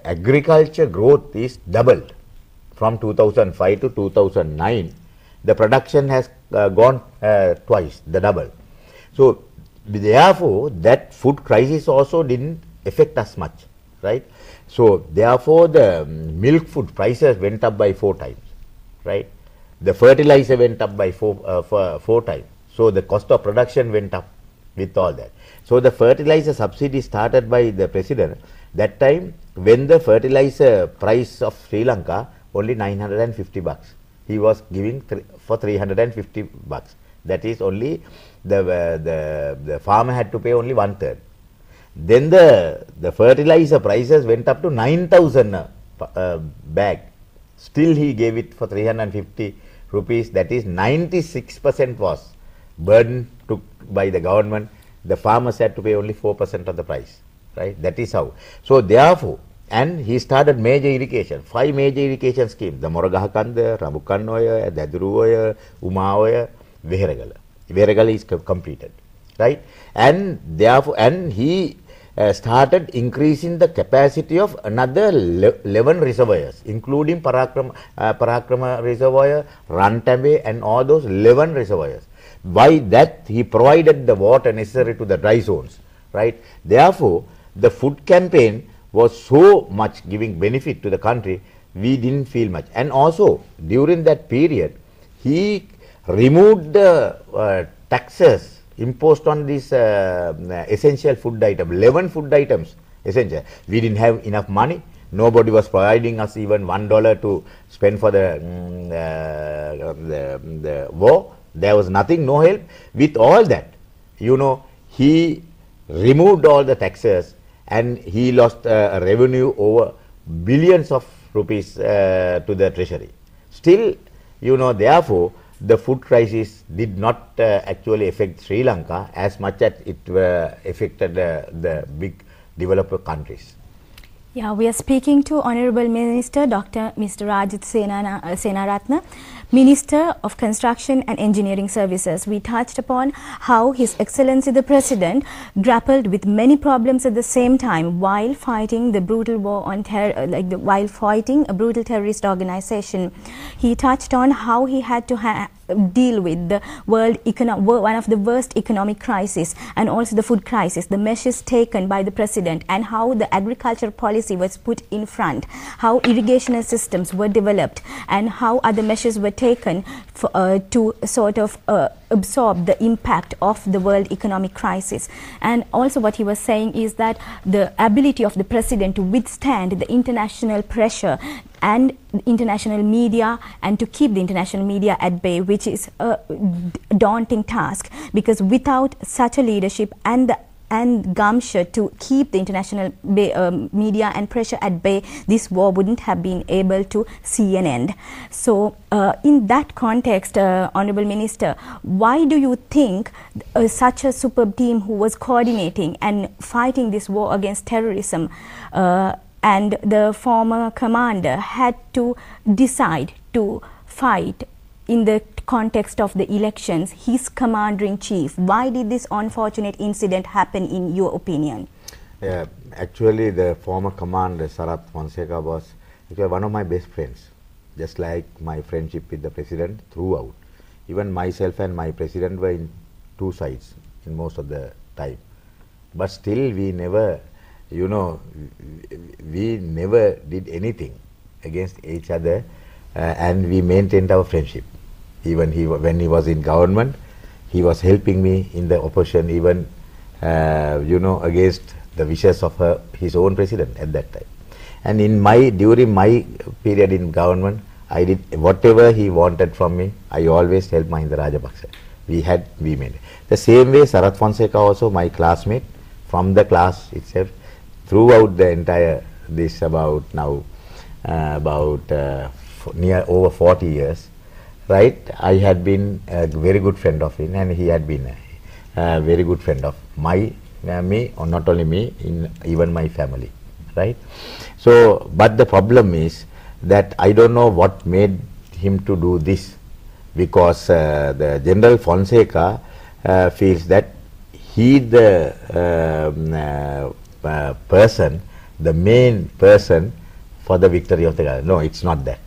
agriculture growth is doubled from 2005 to 2009. The production has gone twice, the double. So therefore, that food crisis also didn't affect us much, right? So therefore, the milk food prices went up by 4 times, right? The fertilizer went up by 4 times. So the cost of production went up with all that. So the fertilizer subsidy started by the president. That time, when the fertilizer price of Sri Lanka only 950 bucks, he was giving for 350 bucks. That is only the farmer had to pay only 1/3. Then the fertilizer prices went up to 9,000 bag. Still he gave it for 350 rupees. That is 96% was burden took by the government. The farmers had to pay only 4% of the price, right? That is how. So therefore, and he started major irrigation, 5 major irrigation schemes, the Moragahakanda, Ramukannoya, Daduruoya, Umaoya, Veheragala. Veheragala is completed, right? And therefore, and he started increasing the capacity of another 11 reservoirs, including Parakrama reservoir, Rantambe, and all those 11 reservoirs. By that, he provided the water necessary to the dry zones, right? Therefore, the food campaign was so much giving benefit to the country, we didn't feel much. And also, during that period, he removed the taxes imposed on these essential food items, 11 food items essential. We didn't have enough money. Nobody was providing us even $1 to spend for the war. There was nothing, no help. With all that, you know, he removed all the taxes and he lost revenue over billions of rupees to the treasury. Still, you know, therefore, the food crisis did not actually affect Sri Lanka as much as it affected the big developer countries. Yeah, we are speaking to Honorable Minister Mr. Rajitha Senarathne, Minister of Construction and Engineering Services. We touched upon how His Excellency the President grappled with many problems at the same time while fighting the brutal war on terror, while fighting a brutal terrorist organization. He touched on how he had to deal with the one of the worst economic crisis and also the food crisis, the measures taken by the president and how the agriculture policy was put in front, how irrigation systems were developed and how other measures were taken for, to sort of absorb the impact of the world economic crisis. And also what he was saying is that the ability of the president to withstand the international pressure and international media and to keep the international media at bay, which is a daunting task, because without such a leadership and gumption to keep the international media and pressure at bay, this war wouldn't have been able to see an end. So in that context, Honorable Minister, why do you think such a superb team who was coordinating and fighting this war against terrorism and the former commander had to decide to fight in the context of the elections, his commander-in-chief? Why did this unfortunate incident happen in your opinion? Actually, the former commander, Sarath Fonseca, was one of my best friends, just like my friendship with the president throughout. Even myself and my president were in two sides in most of the time. But still, we never, you know, we never did anything against each other, and we maintained our friendship. Even when he was in government, he was helping me in the opposition, even you know, against the wishes of his own president at that time. And during my period in government, I did whatever he wanted from me. I always helped Mahinda Rajapaksa. We made the same way. Sarath Fonseca also my classmate from the class itself. Throughout the entire this about now near over 40 years, right? I had been a very good friend of him, and he had been a very good friend of me, or not only me, even my family, right? So, but the problem is that I don't know what made him to do this, because the General Fonseca feels that he the person the main person for the victory of the government. No, it's not that.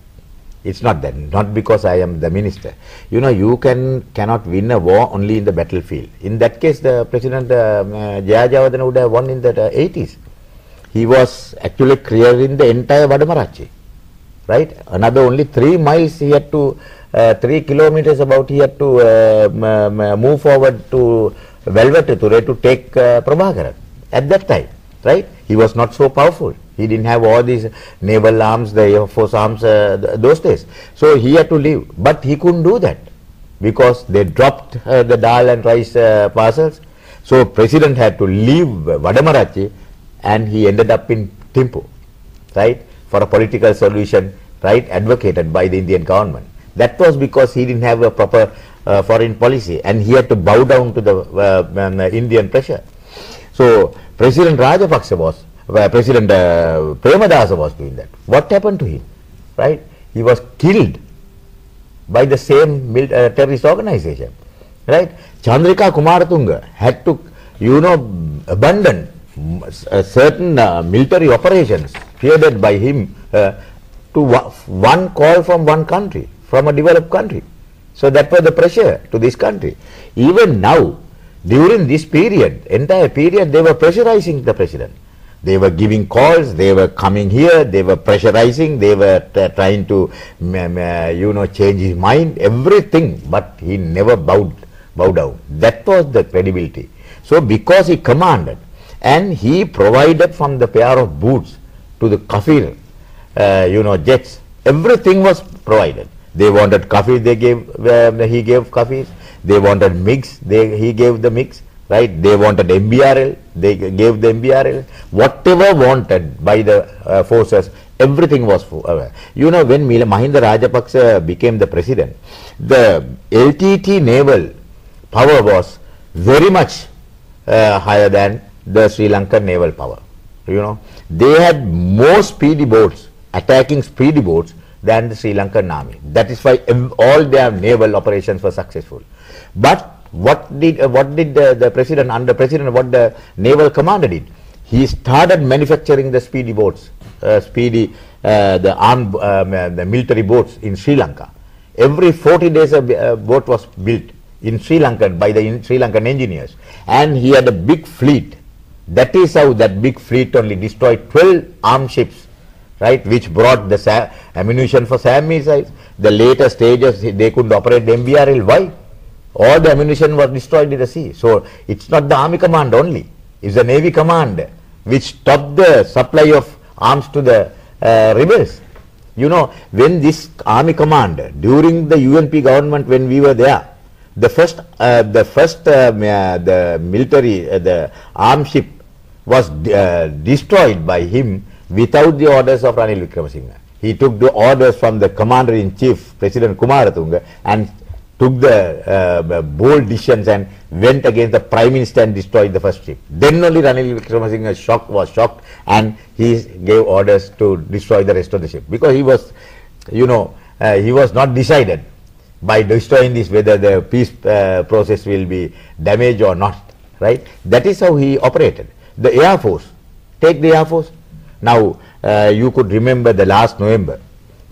It's not that. Not because I am the minister. You know, you cannot win a war only in the battlefield. In that case, the President Jayajawardena would have won in the 80s. He was actually clearing the entire Vadamarachi, right? Another only 3 miles he had to, 3 kilometers about he had to move forward to Velveture to take Prabhakaran at that time, right? He was not so powerful. He didn't have all these naval arms, the Air Force arms those days. So he had to leave. But he couldn't do that because they dropped the dal and rice parcels. So President had to leave Vadamarachi and he ended up in Timpu, right, for a political solution, right, advocated by the Indian government. That was because he didn't have a proper foreign policy and he had to bow down to the Indian pressure. So President Rajapaksa was, President Premadasa was doing that. What happened to him, right? He was killed by the same terrorist organization, right? Chandrika Kumaratunga had to, you know, abandon certain military operations created by him to one call from one country, from a developed country. So that was the pressure to this country. Even now, during this period, entire period, they were pressurizing the president. They were giving calls, they were coming here, they were pressurizing, they were trying to, you know, change his mind, everything, but he never bowed down. That was the credibility. So because he commanded and he provided from the pair of boots to the kafir, you know, jets, everything was provided. They wanted kafir, they gave, he gave kafirs. They wanted MiGs, he gave the MiGs, right? They wanted MBRL, they gave the MBRL. Whatever wanted by the forces, everything was you know, when Mahinda Rajapaksa became the president, the LTT naval power was very much higher than the Sri Lankan naval power. You know, they had more speedy boats, attacking speedy boats than the Sri Lankan army. That is why all their naval operations were successful. But what did the president, under president, what the naval commander did? He started manufacturing the speedy boats, the armed, the military boats in Sri Lanka. Every 40 days a boat was built in Sri Lanka by the Sri Lankan engineers, and he had a big fleet. That is how that big fleet only destroyed 12 armed ships, right, which brought the ammunition for SAM missiles. The later stages, they couldn't operate the MBRL. Why? All the ammunition was destroyed in the sea. So it's not the army command only, it's the navy command which stopped the supply of arms to the rebels. You know, when this army command, during the UNP government, when we were there, the military, the armed ship was destroyed by him without the orders of Ranil Wickremesinghe. He took the orders from the commander-in-chief, President Kumaratunga, and took the bold decisions and went against the Prime Minister and destroyed the first ship. Then only Ranil Wickremesinghe was shocked and he gave orders to destroy the rest of the ship. Because he was, you know, he was not decided by destroying this whether the peace process will be damaged or not, right? That is how he operated. The Air Force, take the Air Force. Now, you could remember the last November,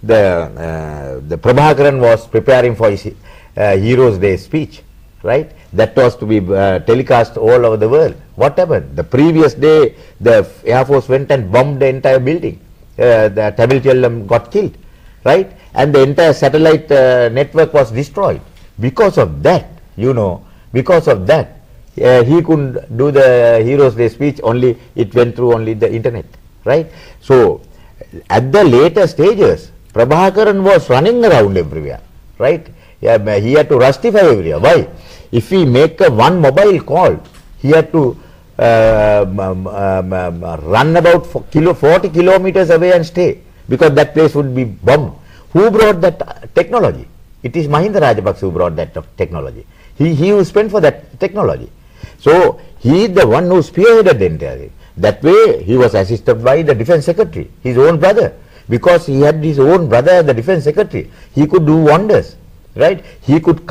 the Prabhakaran was preparing for his Heroes Day speech, right? That was to be telecast all over the world. What happened? The previous day, the Air Force went and bombed the entire building. The Tamil Tellam got killed, right? And the entire satellite network was destroyed. Because of that, you know, because of that, he couldn't do the Heroes Day speech, only it went through only the internet, right? So, at the later stages, Prabhakaran was running around everywhere, right? Yeah, he had to rustify everywhere. Why? If we make one mobile call, he had to run about 40 kilometers away and stay, because that place would be bombed. Who brought that technology? It is Mahinda Rajapaksa who brought that technology. He who spent for that technology. So he is the one who spearheaded the entire thing. That way he was assisted by the defense secretary, his own brother. Because he had his own brother as the defense secretary, he could do wonders, right? He could